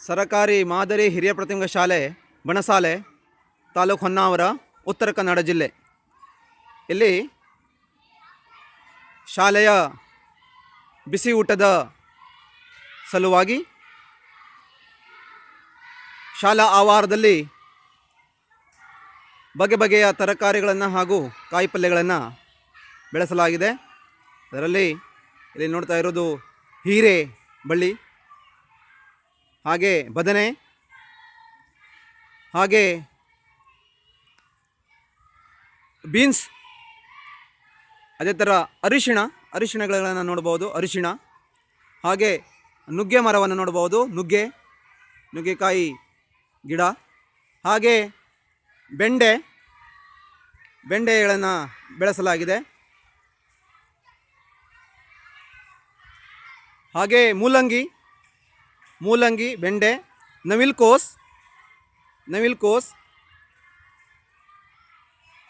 ಸರಕಾರಿ ಮಾದರಿ ಹಿರಿಯ ಪ್ರಾಥಮಿಕ ಶಾಲೆ ಬಣಸಾಲೆ, ತಾಲೂಕು ಹೊನ್ನಾವರ, ಉತ್ತರ ಕನ್ನಡ ಜಿಲ್ಲೆ. ಇಲ್ಲಿ ಶಾಲೆಯ ಬಿಸಿ ಊಟದ ಸಲುವಾಗಿ ಶಾಲಾ ಆವರಣದಲ್ಲಿ ಬಗೆ ಬಗೆಯ ತರಕಾರಿಗಳನ್ನು ಹಾಗೂ ಕಾಯಿಪಲ್ಯಗಳನ್ನು ಬೆಳೆಸಲಾಗಿದೆ. ಅದರಲ್ಲಿ ಇಲ್ಲಿ ನೋಡ್ತಾ ಇರೋದು ಹೀರೆ ಬಳ್ಳಿ, ಹಾಗೆ ಬದನೆ, ಹಾಗೆ ಬೀನ್ಸ್, ಅದೇ ಥರ ಅರಿಶಿಣಗಳನ್ನು ನೋಡ್ಬೋದು, ಅರಿಶಿಣ, ಹಾಗೆ ನುಗ್ಗೆ ಮರವನ್ನು ನೋಡ್ಬೋದು, ನುಗ್ಗೆಕಾಯಿ ಗಿಡ, ಹಾಗೆ ಬೆಂಡೆಗಳನ್ನು ಬೆಳೆಸಲಾಗಿದೆ. ಹಾಗೆ ಮೂಲಂಗಿ, ಬೆಂಡೆ, ನವಿಲುಕೋಸು,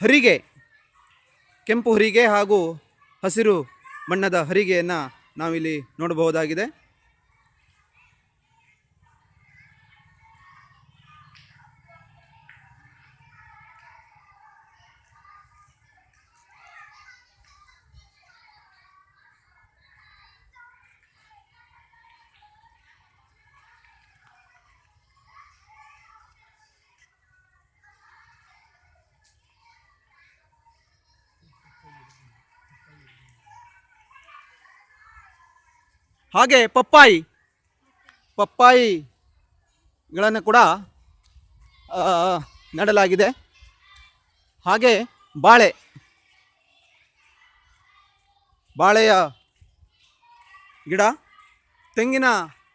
ಹರಿಗೆ, ಕೆಂಪು ಹರಿಗೆ ಹಾಗೂ ಹಸಿರು ಬಣ್ಣದ ಹರಿಗೆಯನ್ನು ನಾವಿಲ್ಲಿ ನೋಡಬಹುದಾಗಿದೆ. ಹಾಗೆ ಪಪ್ಪಾಯಿಗಳನ್ನು ಕೂಡ ನೆಡಲಾಗಿದೆ. ಹಾಗೆ ಬಾಳೆಯ ಗಿಡ, ತೆಂಗಿನ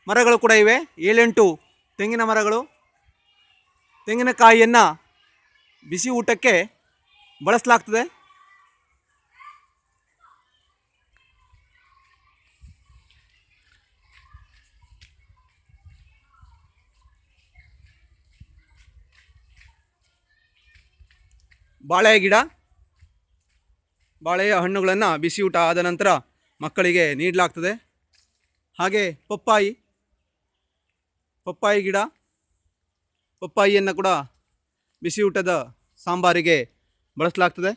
ಮರಗಳು ಕೂಡ ಇವೆ. 7-8 ತೆಂಗಿನ ಮರಗಳು. ತೆಂಗಿನಕಾಯಿಯನ್ನು ಬಿಸಿ ಊಟಕ್ಕೆ ಬಳಸಲಾಗ್ತದೆ. ಬಾಳೆಯ ಗಿಡ, ಬಾಳೆಯ ಹಣ್ಣುಗಳನ್ನು ಬಿಸಿ ಊಟ ಆದ ನಂತರ ಮಕ್ಕಳಿಗೆ ನೀಡಲಾಗ್ತದೆ. ಹಾಗೆ ಪಪ್ಪಾಯಿ ಗಿಡ, ಪಪ್ಪಾಯಿಯನ್ನು ಕೂಡ ಬಿಸಿ ಊಟದ ಸಾಂಬಾರಿಗೆ ಬಳಸಲಾಗ್ತದೆ.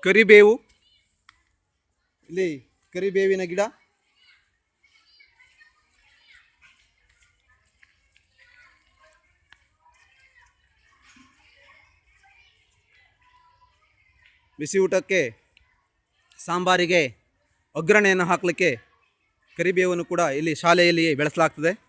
ಕರಿಬೇವು, ಇಲ್ಲಿ ಕರಿಬೇವಿನ ಗಿಡ, ಬಿಸಿ ಊಟಕ್ಕೆ ಸಾಂಬಾರಿಗೆ ಒಗ್ಗರಣೆಯನ್ನು ಹಾಕಲಿಕ್ಕೆ ಕರಿಬೇವನ್ನು ಕೂಡ ಇಲ್ಲಿ ಶಾಲೆಯಲ್ಲಿ ಬೆಳೆಸಲಾಗ್ತದೆ.